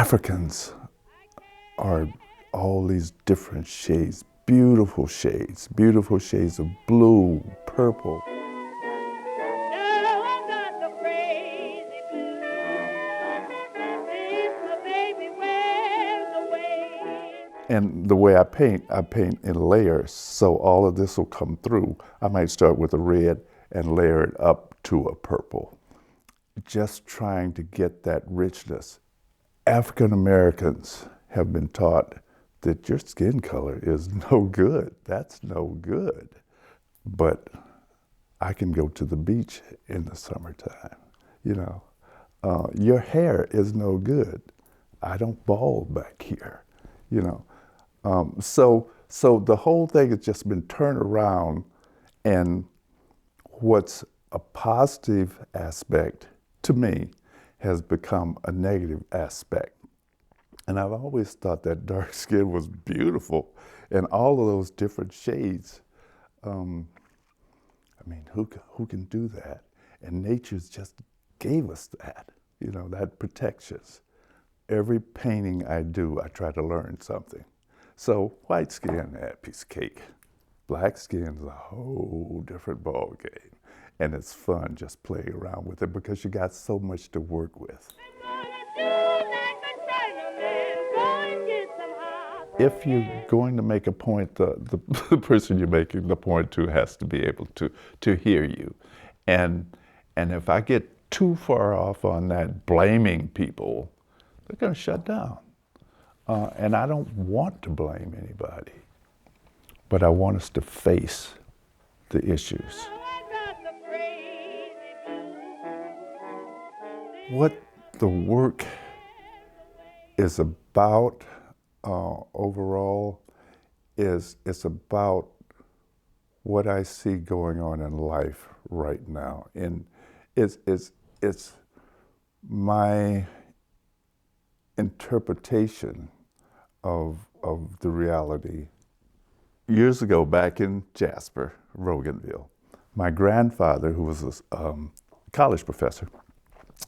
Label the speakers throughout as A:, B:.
A: Africans are all these different shades, beautiful shades of blue, purple. And the way I paint in layers, so all of this will come through. I might start with a red and layer it up to a purple. Just trying to get that richness. African Americans have been taught that your skin color is no good. That's no good. But I can go to the beach in the summertime, you know. Your hair is no good. I don't bald back here, you know. So the whole thing has just been turned around, and what's a positive aspect to me has become a negative aspect. And I've always thought that dark skin was beautiful, and all of those different shades. I mean, who can do that? And nature's just gave us that, you know, that protections. Every painting I do, I try to learn something. So white skin, piece of cake. Black skin is a whole different ball game. And it's fun just playing around with it because you got so much to work with. If you're going to make a point, the person you're making the point to has to be able to hear you. And if I get too far off on that blaming people, they're going to shut down. And I don't want to blame anybody, but I want us to face the issues. What the work is about overall is it's about what I see going on in life right now. And it's my interpretation of the reality. Years ago, back in Jasper, Roganville, my grandfather, who was a college professor,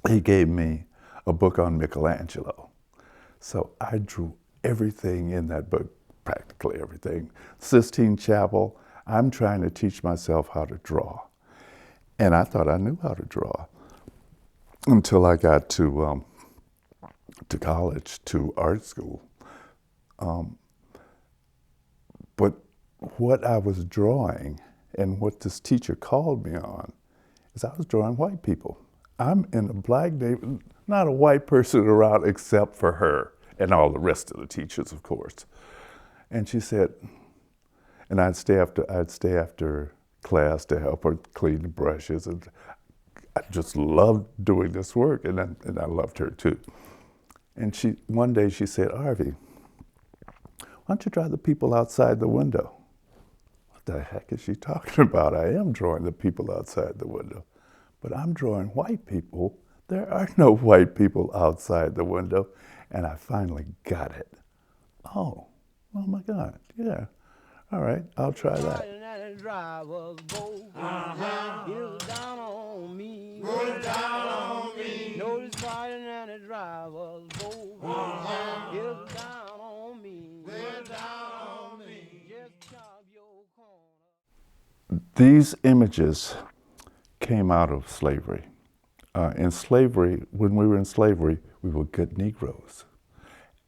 A: he gave me a book on Michelangelo. So I drew everything in that book, practically everything. Sistine Chapel, I'm trying to teach myself how to draw. And I thought I knew how to draw until I got to college, to art school. But what I was drawing and what this teacher called me on is I was drawing white people. I'm in a black neighborhood, not a white person around except for her and all the rest of the teachers, of course. And she said, and I'd stay after class to help her clean the brushes, and I just loved doing this work, and I loved her too. And one day she said, Arvie, why don't you draw the people outside the window? What the heck is she talking about? I am drawing the people outside the window, but I'm drawing white people. There are no white people outside the window. And I finally got it. Oh my God, yeah. All right, I'll try that. These images came out of slavery. In slavery, when we were in slavery, we were good Negroes.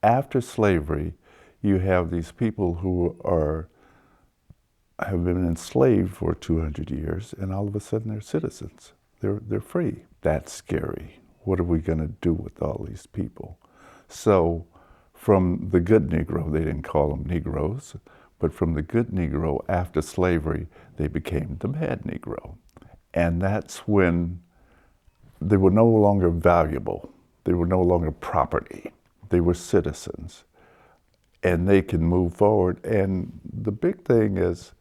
A: After slavery, you have these people who have been enslaved for 200 years, and all of a sudden they're citizens. They're free. That's scary. What are we going to do with all these people? So from the good Negro, they didn't call them Negroes, but from the good Negro, after slavery, they became the bad Negro. And that's when they were no longer valuable. They were no longer property. They were citizens. And they can move forward. And the big thing is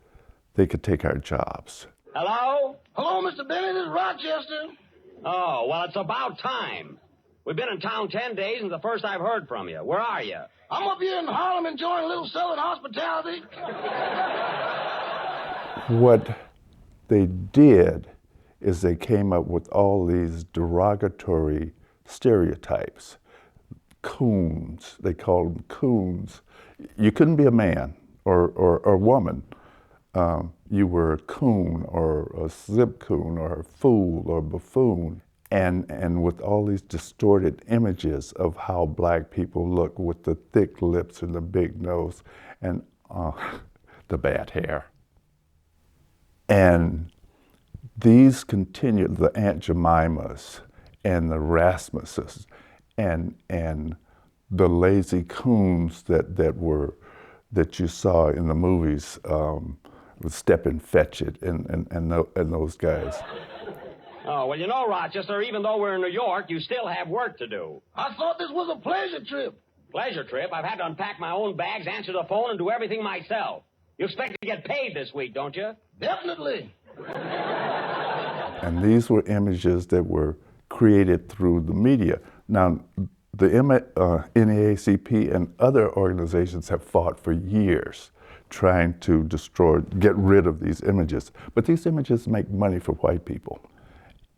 A: they could take our jobs.
B: Hello?
C: Hello, Mr. Benny, this is Rochester.
B: Oh, well, it's about time. We've been in town 10 days, and it's the first I've heard from you. Where are you?
C: I'm up here in Harlem enjoying a little Southern hospitality.
A: What they did is they came up with all these derogatory stereotypes. coons. They called them coons. You couldn't be a man or woman. You were a coon or a zip coon or a fool or buffoon. And with all these distorted images of how black people look with the thick lips and the big nose and the bad hair. And these continued, the Aunt Jemimas and the Rasmuses and the lazy coons that you saw in the movies with Stepin Fetchit and those guys.
B: Oh, well, you know, Rochester, even though we're in New York, you still have work to do.
C: I thought this was a pleasure trip.
B: Pleasure trip? I've had to unpack my own bags, answer the phone, and do everything myself. You expect to get paid this week, don't you?
C: Definitely.
A: And these were images that were created through the media. Now, the NAACP and other organizations have fought for years trying to get rid of these images. But these images make money for white people.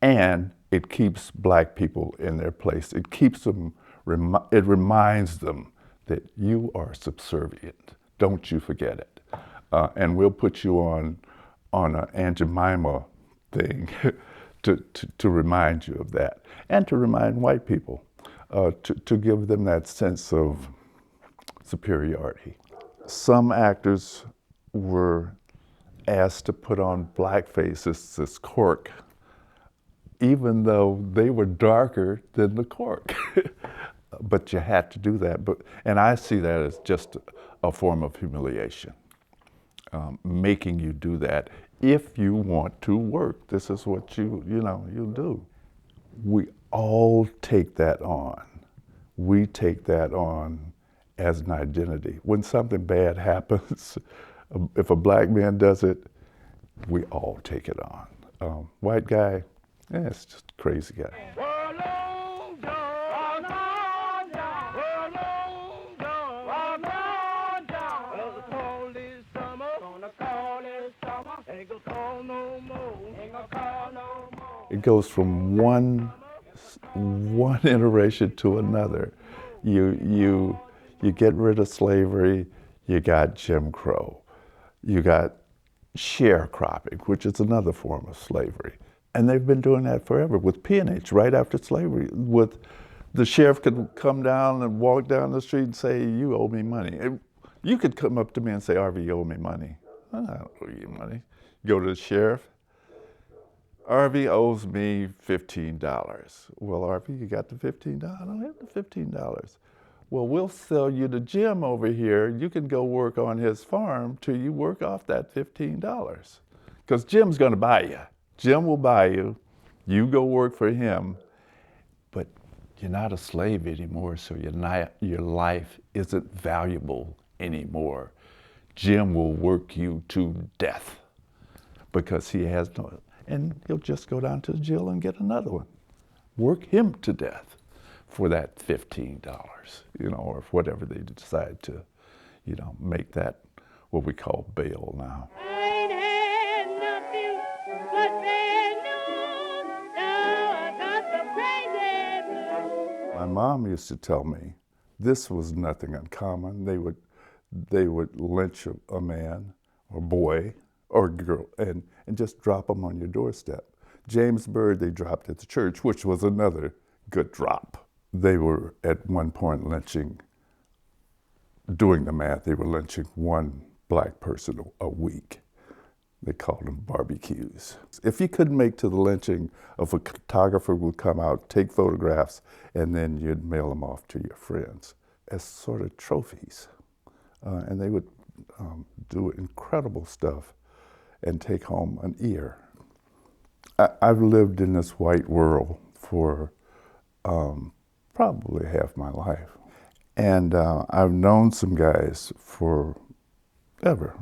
A: And it keeps black people in their place. It keeps them, it reminds them that you are subservient. Don't you forget it. And we'll put you on an Aunt Jemima thing to remind you of that. And to remind white people, to give them that sense of superiority. Some actors were asked to put on blackface as Cork, even though they were darker than the Cork. But you had to do that. And I see that as just a form of humiliation, making you do that. If you want to work, this is what you do. We all take that on. We take that on as an identity. When something bad happens, if a black man does it, we all take it on. White guy, it's just a crazy guy. It goes from one iteration to another. You get rid of slavery, you got Jim Crow. You got sharecropping, which is another form of slavery. And they've been doing that forever with peonage, right after slavery. With the sheriff could come down and walk down the street and say, "You owe me money." You could come up to me and say, "Arvie, you owe me money." "I don't owe you money." Go to the sheriff. "Arvie owes me $15. "Well, Arvie, you got the $15? "I don't have the $15. "Well, we'll sell you to Jim over here. You can go work on his farm till you work off that $15. Because Jim's going to buy you. Jim will buy you. You go work for him. But you're not a slave anymore, so your life isn't valuable anymore. Jim will work you to death because he has no, and he'll just go down to the jail and get another one. Work him to death for that $15, or whatever they decide to, make that what we call bail now.
D: Ain't had nothing but bad news. Now I got the crazy blues.
A: My mom used to tell me this was nothing uncommon. They would lynch a man or boy or girl and just drop them on your doorstep. James Byrd they dropped at the church, which was another good drop. They were at one point lynching, doing the math, they were lynching one black person a week. They called them barbecues. If you couldn't make to the lynching, a photographer would come out, take photographs, and then you'd mail them off to your friends as sort of trophies. And they would do incredible stuff and take home an ear. I've lived in this white world for probably half my life. And I've known some guys forever,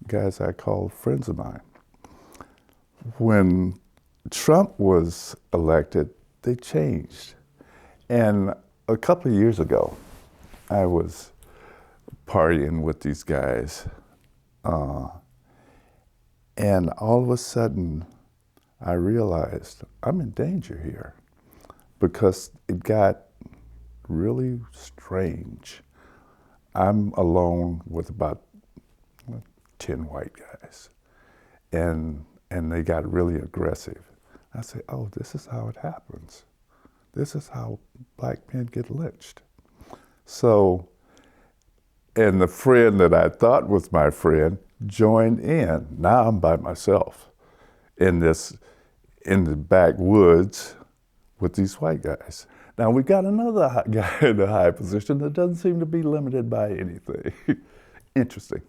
A: guys I call friends of mine. When Trump was elected, they changed. And a couple of years ago, I was partying with these guys, and all of a sudden, I realized I'm in danger here because it got really strange. I'm alone with about 10 white guys, and they got really aggressive. I say, oh, this is how it happens. This is how black men get lynched. So, and the friend that I thought was my friend joined in. Now I'm by myself in the backwoods with these white guys. Now we got another guy in a high position that doesn't seem to be limited by anything. Interesting.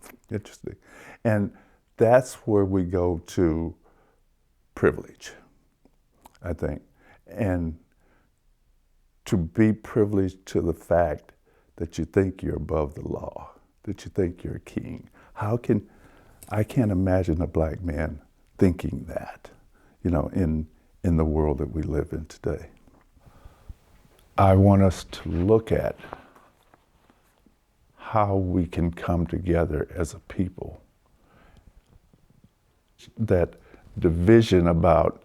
A: And that's where we go to privilege, I think. And to be privileged to the fact that you think you're above the law, that you think you're a king. I can't imagine a black man thinking that, in the world that we live in today. I want us to look at how we can come together as a people. That division about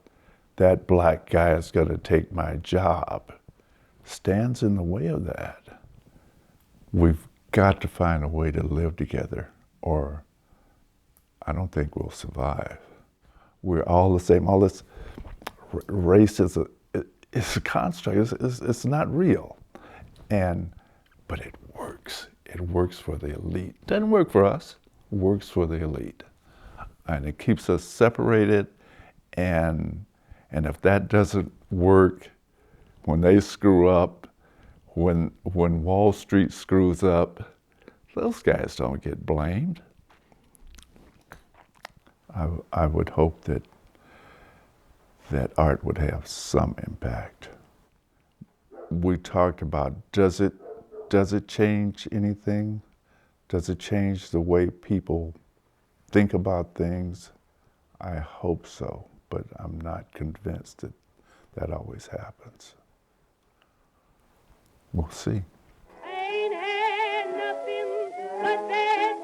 A: that black guy is going to take my job stands in the way of that. We've got to find a way to live together, or I don't think we'll survive. We're all the same. All this race is a construct. It's not real. But it works. It works for the elite. Doesn't work for us. It works for the elite. And it keeps us separated. And if that doesn't work, when they screw up, when Wall Street screws up, those guys don't get blamed. I would hope that art would have some impact. We talked about, does it change anything? Does it change the way people think about things? I hope so, but I'm not convinced that always happens. We'll see.
D: I ain't had nothing but bad